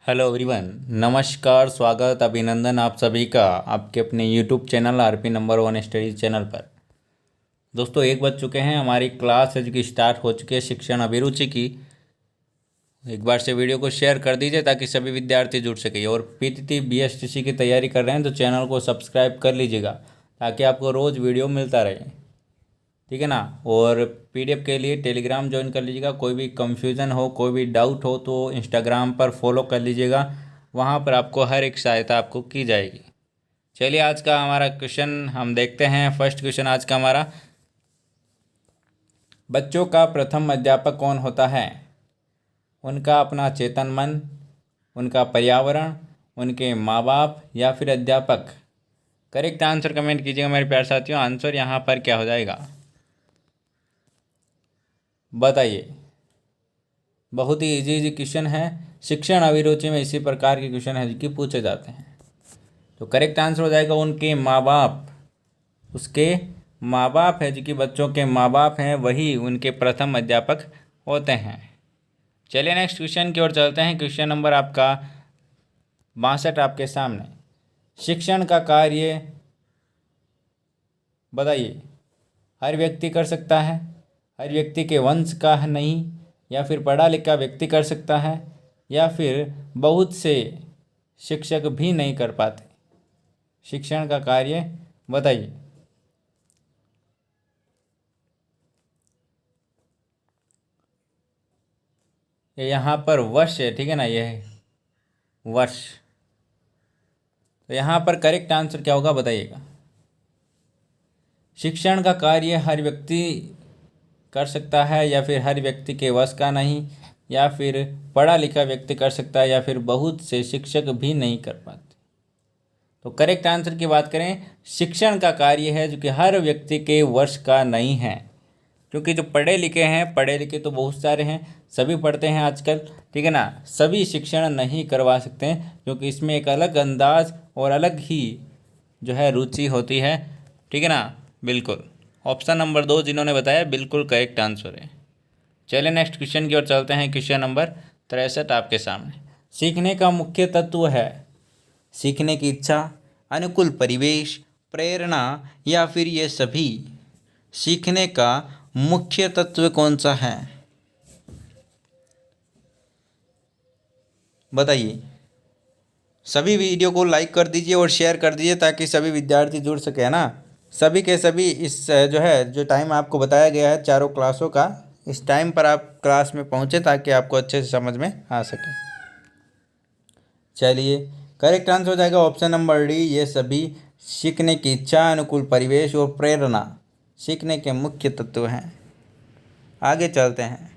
Hello everyone. नमस्कार, स्वागत, अभिनंदन आप सभी का आपके अपने YouTube channel RP number one studies channel पर। दोस्तों, 1 बज चुके हैं, हमारी क्लास है जो कि स्टार्ट हो चुकी है शिक्षण अभिरुचि की। एक बार से वीडियो को शेयर कर दीजिए ताकि सभी विद्यार्थी जुड़ सके। और पीटीटी बीएसटीसी की तैयारी कर रहे हैं तो चैनल को सब्सक्राइब कर लीजिएगा ताकि आपको रोज़ वीडियो मिलता रहे, ठीक है ना। और पीडीएफ के लिए टेलीग्राम ज्वाइन कर लीजिएगा। कोई भी कन्फ्यूज़न हो, कोई भी डाउट हो तो इंस्टाग्राम पर फॉलो कर लीजिएगा, वहाँ पर आपको हर एक सहायता आपको की जाएगी। चलिए, आज का हमारा क्वेश्चन हम देखते हैं। फर्स्ट क्वेश्चन आज का हमारा, बच्चों का प्रथम अध्यापक कौन होता है? उनका अपना चेतन मन, उनका पर्यावरण, उनके माँ बाप या फिर अध्यापक? करेक्ट आंसर कमेंट कीजिएगा मेरे प्यारे साथियों। आंसर यहाँ पर क्या हो जाएगा बताइए। बहुत ही इजी क्वेश्चन है। शिक्षण अभिरुचि में इसी प्रकार के क्वेश्चन है कि पूछे जाते हैं। तो करेक्ट आंसर हो जाएगा उनके माँ बाप। उसके माँ बाप है जो कि बच्चों के माँ बाप हैं, वही उनके प्रथम अध्यापक होते हैं। चलिए नेक्स्ट क्वेश्चन की ओर चलते हैं। क्वेश्चन नंबर आपका 62 आपके सामने। शिक्षण का कार्य बताइए। हर व्यक्ति कर सकता है, हर व्यक्ति के वंश का है नहीं, या फिर पढ़ा लिखा व्यक्ति कर सकता है, या फिर बहुत से शिक्षक भी नहीं कर पाते। शिक्षण का कार्य बताइए। ये यहाँ पर वर्ष है, ठीक है ना, यह है वर्ष। तो यहाँ पर करेक्ट आंसर क्या होगा बताइएगा। शिक्षण का कार्य हर व्यक्ति कर सकता है, या फिर हर व्यक्ति के वश का नहीं, या फिर पढ़ा लिखा व्यक्ति कर सकता है, या फिर बहुत से शिक्षक भी नहीं कर पाते। तो करेक्ट आंसर की बात करें, शिक्षण का कार्य है जो कि हर व्यक्ति के वश का नहीं है। क्योंकि जो पढ़े लिखे हैं, पढ़े लिखे तो बहुत सारे हैं, सभी पढ़ते हैं आजकल, ठीक है ना। सभी शिक्षण नहीं करवा सकते हैं क्योंकि इसमें एक अलग अंदाज और अलग ही जो है रुचि होती है, ठीक है ना। बिल्कुल ऑप्शन नंबर 2 जिन्होंने बताया बिल्कुल करेक्ट आंसर है। चलिए नेक्स्ट क्वेश्चन की ओर चलते हैं। क्वेश्चन नंबर 63 आपके सामने। सीखने का मुख्य तत्व है सीखने की इच्छा, अनुकूल परिवेश, प्रेरणा या फिर ये सभी? सीखने का मुख्य तत्व कौन सा है बताइए। सभी वीडियो को लाइक कर दीजिए और शेयर कर दीजिए ताकि सभी विद्यार्थी जुड़ सके, है ना। सभी के सभी इस जो टाइम आपको बताया गया है चारों क्लासों का, इस टाइम पर आप क्लास में पहुंचे ताकि आपको अच्छे से समझ में आ सके। चलिए, करेक्ट आंसर हो जाएगा ऑप्शन नंबर डी, ये सभी सीखने की इच्छा, अनुकूल परिवेश और प्रेरणा सीखने के मुख्य तत्व हैं। आगे चलते हैं।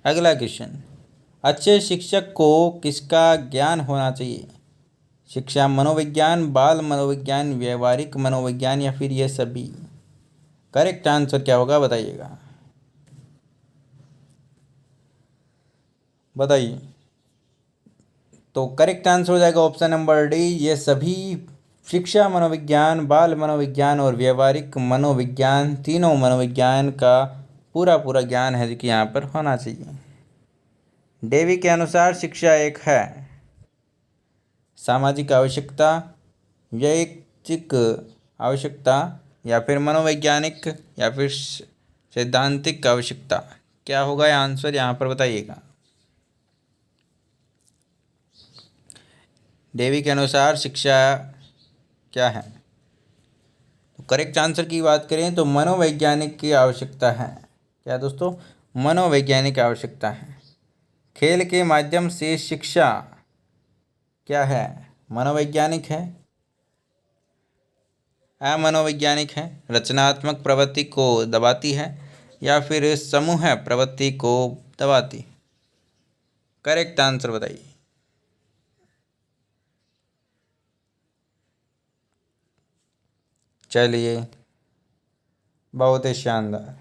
अगला क्वेश्चन, अच्छे शिक्षक को किसका ज्ञान होना चाहिए? शिक्षा मनोविज्ञान, बाल मनोविज्ञान, व्यवहारिक मनोविज्ञान या फिर ये सभी? करेक्ट आंसर क्या होगा बताइएगा। बताइए। तो करेक्ट आंसर हो जाएगा ऑप्शन नंबर डी, ये सभी शिक्षा मनोविज्ञान, बाल मनोविज्ञान और व्यवहारिक मनोविज्ञान, तीनों मनोविज्ञान का पूरा पूरा ज्ञान है जो कि यहाँ पर होना चाहिए। डेवी के अनुसार शिक्षा एक है सामाजिक आवश्यकता, वैयक्तिक आवश्यकता या फिर मनोवैज्ञानिक या फिर सैद्धांतिक आवश्यकता? क्या होगा ये आंसर यहाँ पर बताइएगा। डेवी के अनुसार शिक्षा क्या है? तो करेक्ट आंसर की बात करें तो मनोवैज्ञानिक की आवश्यकता है। क्या दोस्तों? मनोवैज्ञानिक आवश्यकता है। खेल के माध्यम से शिक्षा क्या है? मनोवैज्ञानिक है, अमनोवैज्ञानिक है, रचनात्मक प्रवृत्ति को दबाती है या फिर समूह प्रवृत्ति को दबाती? करेक्ट आंसर बताइए। चलिए, बहुत ही शानदार।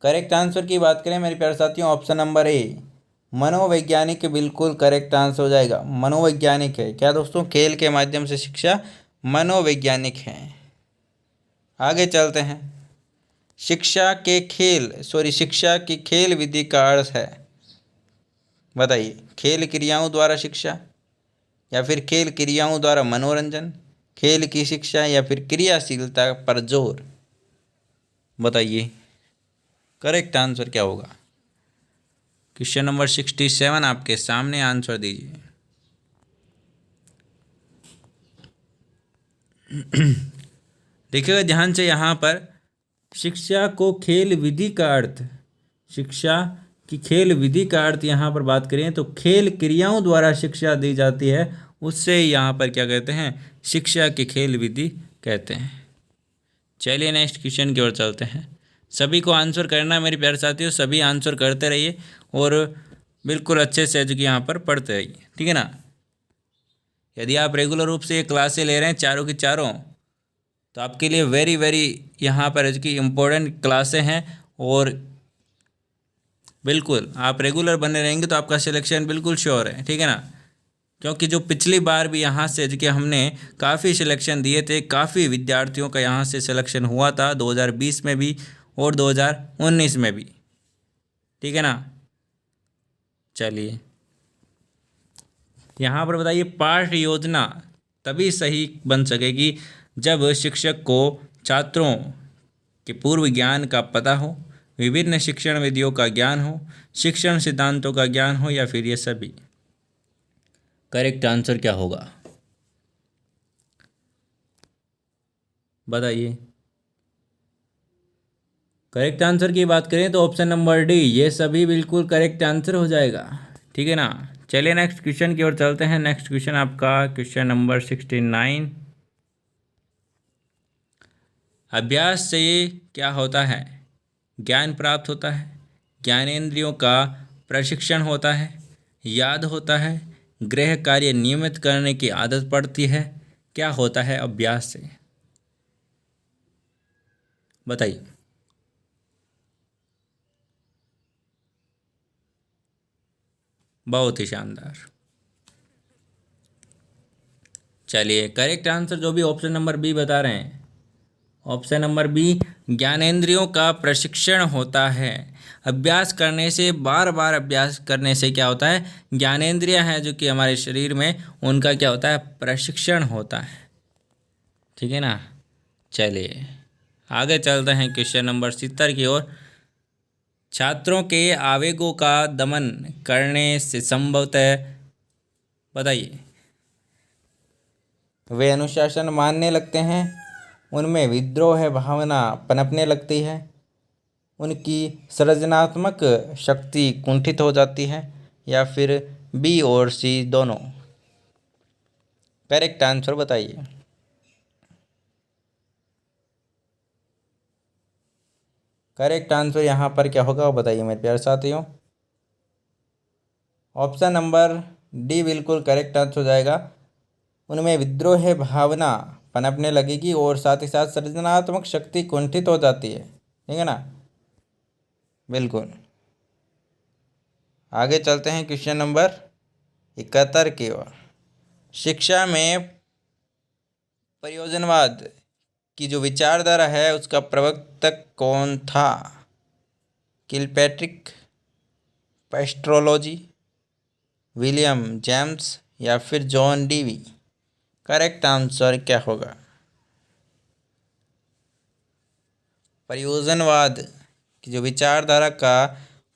करेक्ट आंसर की बात करें मेरे प्यारे साथियों, ऑप्शन नंबर ए मनोवैज्ञानिक बिल्कुल करेक्ट आंसर हो जाएगा। मनोवैज्ञानिक है। क्या दोस्तों? खेल के माध्यम से शिक्षा मनोवैज्ञानिक है। आगे चलते हैं। शिक्षा की खेल विधि का अर्थ है बताइए, खेल क्रियाओं द्वारा शिक्षा या फिर खेल क्रियाओं द्वारा मनोरंजन, खेल की शिक्षा या फिर क्रियाशीलता पर जोर। बताइए करेक्ट आंसर क्या होगा। क्वेश्चन नंबर 67 आपके सामने, आंसर दीजिए। देखिएगा ध्यान से, यहाँ पर शिक्षा को खेल विधि का अर्थ, शिक्षा की खेल विधि का अर्थ यहाँ पर बात करें तो खेल क्रियाओं द्वारा शिक्षा दी जाती है, उससे यहाँ पर क्या कहते हैं, शिक्षा की खेल विधि कहते हैं। चलिए नेक्स्ट क्वेश्चन की ओर चलते हैं। सभी को आंसर करना है मेरे प्यारे साथियों, सभी आंसर करते रहिए और बिल्कुल अच्छे से जो कि यहाँ पर पढ़ते रहिए, ठीक है ना। यदि आप रेगुलर रूप से ये क्लासें ले रहे हैं चारों की चारों, तो आपके लिए वेरी वेरी यहाँ पर जो कि इम्पोर्टेंट क्लासें हैं, और बिल्कुल आप रेगुलर बने रहेंगे तो आपका सिलेक्शन बिल्कुल श्योर है, ठीक है ना। क्योंकि जो पिछली बार भी यहाँ से जो कि हमने काफ़ी सिलेक्शन दिए थे, काफ़ी विद्यार्थियों का यहाँ से सिलेक्शन हुआ था 2020 में भी और 2019 में भी, ठीक है ना। चलिए यहाँ पर बताइए, पाठ्य योजना तभी सही बन सकेगी जब शिक्षक को छात्रों के पूर्व ज्ञान का पता हो, विभिन्न शिक्षण विधियों का ज्ञान हो, शिक्षण सिद्धांतों का ज्ञान हो, या फिर ये सभी। करेक्ट आंसर क्या होगा बताइए। करेक्ट आंसर की बात करें तो ऑप्शन नंबर डी, ये सभी बिल्कुल करेक्ट आंसर हो जाएगा, ठीक है ना। चलिए नेक्स्ट क्वेश्चन की ओर चलते हैं। नेक्स्ट क्वेश्चन आपका क्वेश्चन नंबर 69। अभ्यास से क्या होता है? ज्ञान प्राप्त होता है, ज्ञानेंद्रियों का प्रशिक्षण होता है, याद होता है, गृह कार्य नियमित करने की आदत पड़ती है, क्या होता है अभ्यास से? बताइए। बहुत ही शानदार। चलिए करेक्ट आंसर जो भी ऑप्शन नंबर बी बता रहे हैं, ऑप्शन नंबर बी, ज्ञानेंद्रियों का प्रशिक्षण होता है। अभ्यास करने से, बार बार अभ्यास करने से क्या होता है, ज्ञानेंद्रियां हैं जो कि हमारे शरीर में, उनका क्या होता है, प्रशिक्षण होता है, ठीक है ना। चलिए आगे चलते हैं क्वेश्चन नंबर 70 की ओर। छात्रों के आवेगों का दमन करने से संभवतः, बताइए, वे अनुशासन मानने लगते हैं, उनमें विद्रोह भावना पनपने लगती है, उनकी सृजनात्मक शक्ति कुंठित हो जाती है, या फिर बी और सी दोनों। करेक्ट आंसर बताइए। करेक्ट आंसर यहाँ पर क्या होगा वो बताइए मेरे प्यारे साथियों। ऑप्शन नंबर डी बिल्कुल करेक्ट आंसर हो जाएगा। उनमें विद्रोह भावना पनपने लगेगी और साथ ही साथ सृजनात्मक शक्ति कुंठित हो जाती है, ठीक है ना। बिल्कुल। आगे चलते हैं क्वेश्चन नंबर 71 की ओर। शिक्षा में प्रयोजनवाद की जो विचारधारा है उसका प्रवर्तक कौन था? किलपैट्रिक, पेस्ट्रोलॉजी, विलियम जेम्स, या फिर जॉन डीवी। करेक्ट आंसर क्या होगा? प्रयोजनवाद की जो विचारधारा का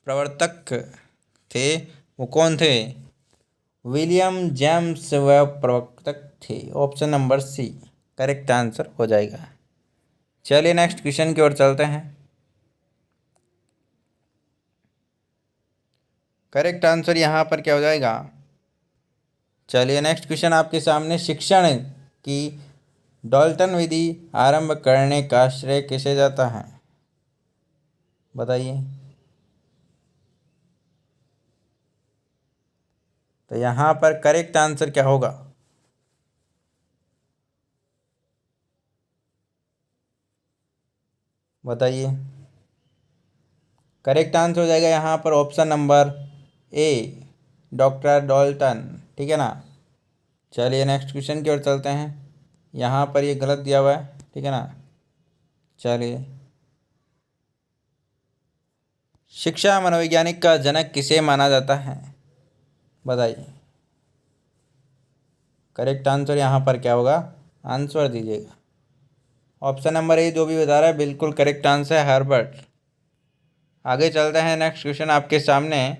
प्रवर्तक थे वो कौन थे? विलियम जेम्स वह प्रवर्तक थे। Option number C correct answer हो जाएगा। चलिए नेक्स्ट क्वेश्चन की ओर चलते हैं। करेक्ट आंसर यहाँ पर क्या हो जाएगा? चलिए नेक्स्ट क्वेश्चन आपके सामने। शिक्षण की डाल्टन विधि आरंभ करने का श्रेय किसे जाता है? बताइए। तो यहाँ पर करेक्ट आंसर क्या होगा? बताइए। करेक्ट आंसर हो जाएगा यहाँ पर option number A, doctor Dalton, ठीक है ना। चलिए नेक्स्ट क्वेश्चन की ओर चलते हैं। यहाँ पर ये गलत दिया हुआ है, ठीक है ना। चलिए, शिक्षा मनोवैज्ञानिक का जनक किसे माना जाता है? बताइए करेक्ट आंसर यहाँ पर क्या होगा, आंसर दीजिएगा। ऑप्शन नंबर ए जो भी बता रहा है बिल्कुल करेक्ट आंसर है, हर्बर्ट। आगे चलते हैं, नेक्स्ट क्वेश्चन आपके सामने।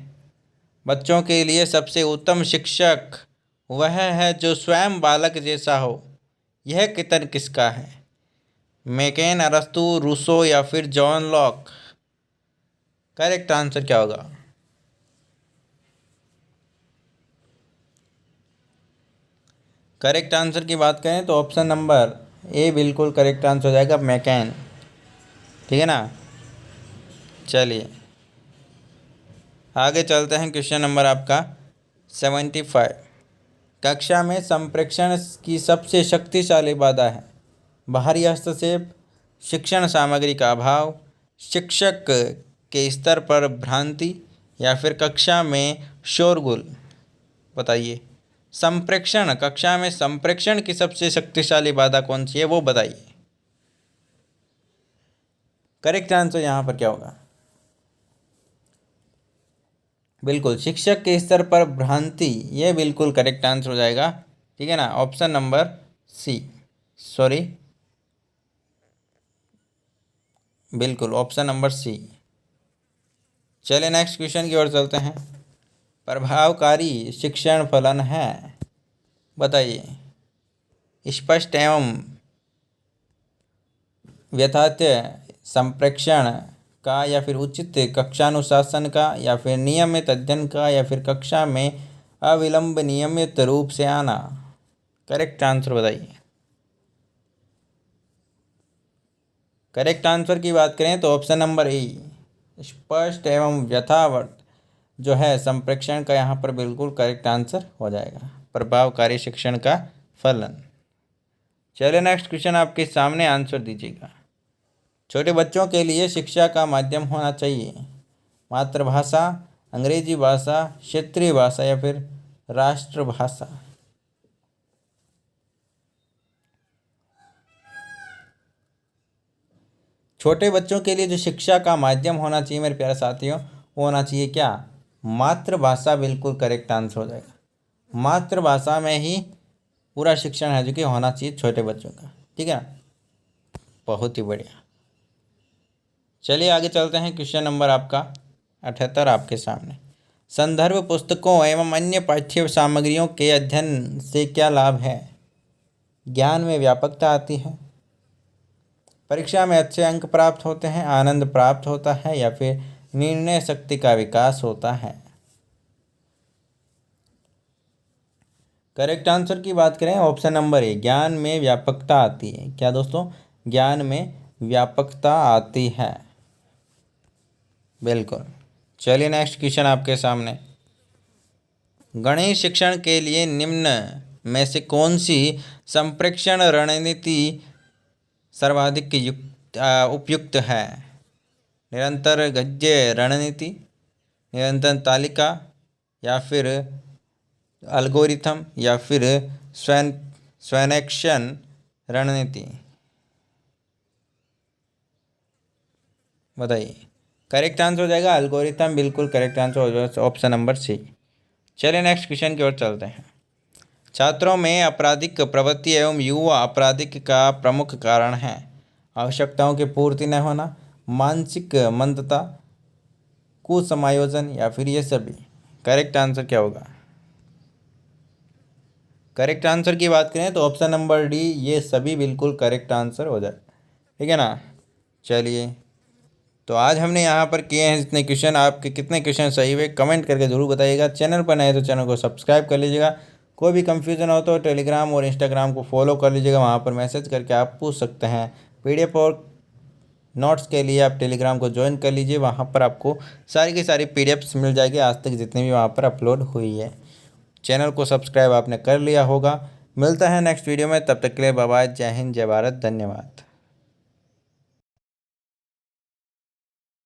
बच्चों के लिए सबसे उत्तम शिक्षक वह है जो स्वयं बालक जैसा हो, यह कथन किसका है? मैकेन, अरस्तू, रूसो या फिर जॉन लॉक? करेक्ट आंसर क्या होगा? करेक्ट आंसर की बात करें तो ऑप्शन नंबर ए बिल्कुल करेक्ट आंसर हो जाएगा, मैकेन। ठीक है ना। चलिए आगे चलते हैं, क्वेश्चन नंबर आपका 75। कक्षा में संप्रेषण की सबसे शक्तिशाली बाधा है? बाहरी हस्तक्षेप, शिक्षण सामग्री का अभाव, शिक्षक के स्तर पर भ्रांति या फिर कक्षा में शोरगुल? बताइए संप्रेषण, कक्षा में संप्रेषण की सबसे शक्तिशाली बाधा कौन सी है वो बताइए। करेक्ट आंसर यहाँ पर क्या होगा? बिल्कुल शिक्षक के स्तर पर भ्रांति, ये बिल्कुल करेक्ट आंसर हो जाएगा। ठीक है ना, ऑप्शन नंबर सी, सॉरी बिल्कुल ऑप्शन नंबर सी। चलिए नेक्स्ट क्वेश्चन की ओर चलते हैं। प्रभावकारी शिक्षण फलन है? बताइए स्पष्ट एवं यथार्थ संप्रेषण का या फिर उचित कक्षानुशासन का या फिर नियमित अध्ययन का या फिर कक्षा में अविलंब नियमित रूप से आना? करेक्ट आंसर बताइए। करेक्ट आंसर की बात करें तो ऑप्शन नंबर ए स्पष्ट एवं यथावत जो है संप्रेषण का यहाँ पर बिल्कुल करेक्ट आंसर हो जाएगा, प्रभावकारी शिक्षण का फलन। चलिए नेक्स्ट क्वेश्चन आपके सामने, आंसर दीजिएगा। छोटे बच्चों के लिए शिक्षा का माध्यम होना चाहिए मातृभाषा, अंग्रेजी भाषा, क्षेत्रीय भाषा या फिर राष्ट्रभाषा? छोटे बच्चों के लिए जो शिक्षा का माध्यम होना चाहिए मेरे प्यारे साथियों, वो होना चाहिए क्या? मातृभाषा। बिल्कुल करेक्ट आंसर हो जाएगा। मातृभाषा में ही पूरा शिक्षण है जो कि होना चाहिए छोटे बच्चों का। ठीक है, बहुत ही बढ़िया। चलिए आगे चलते हैं, क्वेश्चन नंबर आपका 78 आपके सामने। संदर्भ पुस्तकों एवं अन्य पाठ्य सामग्रियों के अध्ययन से क्या लाभ है? ज्ञान में व्यापकता आती है, परीक्षा में अच्छे अंक प्राप्त होते हैं, आनंद प्राप्त होता है या फिर निर्णय शक्ति का विकास होता है? करेक्ट आंसर की बात करें ऑप्शन नंबर ए ज्ञान में व्यापकता आती है। क्या दोस्तों? ज्ञान में व्यापकता आती है, बिल्कुल। चलिए नेक्स्ट क्वेश्चन आपके सामने। गणित शिक्षण के लिए निम्न में से कौन सी संप्रेषण रणनीति सर्वाधिक उपयुक्त है? निरंतर गद्य रणनीति, निरंतर तालिका या फिर एल्गोरिथम या फिर स्वैनैक्शन रणनीति? बताइए। करेक्ट आंसर हो जाएगा एल्गोरिथम, बिल्कुल करेक्ट आंसर हो जाएगा, ऑप्शन नंबर सी। चलिए नेक्स्ट क्वेश्चन की ओर चलते हैं। छात्रों में आपराधिक प्रवृत्ति एवं युवा आपराधिक का प्रमुख कारण है? आवश्यकताओं की पूर्ति न होना, मानसिक मंदता, कुसमायोजन या फिर ये सभी? करेक्ट आंसर क्या होगा? करेक्ट आंसर की बात करें तो ऑप्शन नंबर डी, ये सभी बिल्कुल करेक्ट आंसर हो जाए। ठीक है ना। चलिए तो आज हमने यहाँ पर किए हैं जितने क्वेश्चन, आपके कितने क्वेश्चन सही हुए कमेंट करके ज़रूर बताइएगा। चैनल पर नए तो चैनल को सब्सक्राइब कर लीजिएगा। कोई भी कंफ्यूजन हो तो टेलीग्राम और इंस्टाग्राम को फॉलो कर लीजिएगा, वहाँ पर मैसेज करके आप पूछ सकते हैं। PDF और नोट्स के लिए आप टेलीग्राम को ज्वाइन कर लीजिए, वहाँ पर आपको सारी की सारी PDFs मिल जाएगी आज तक जितनी भी वहाँ पर अपलोड हुई है। चैनल को सब्सक्राइब आपने कर लिया होगा। मिलता है नेक्स्ट वीडियो में, तब तक के लिए बाय बाय। जय हिंद, जय भारत, धन्यवाद।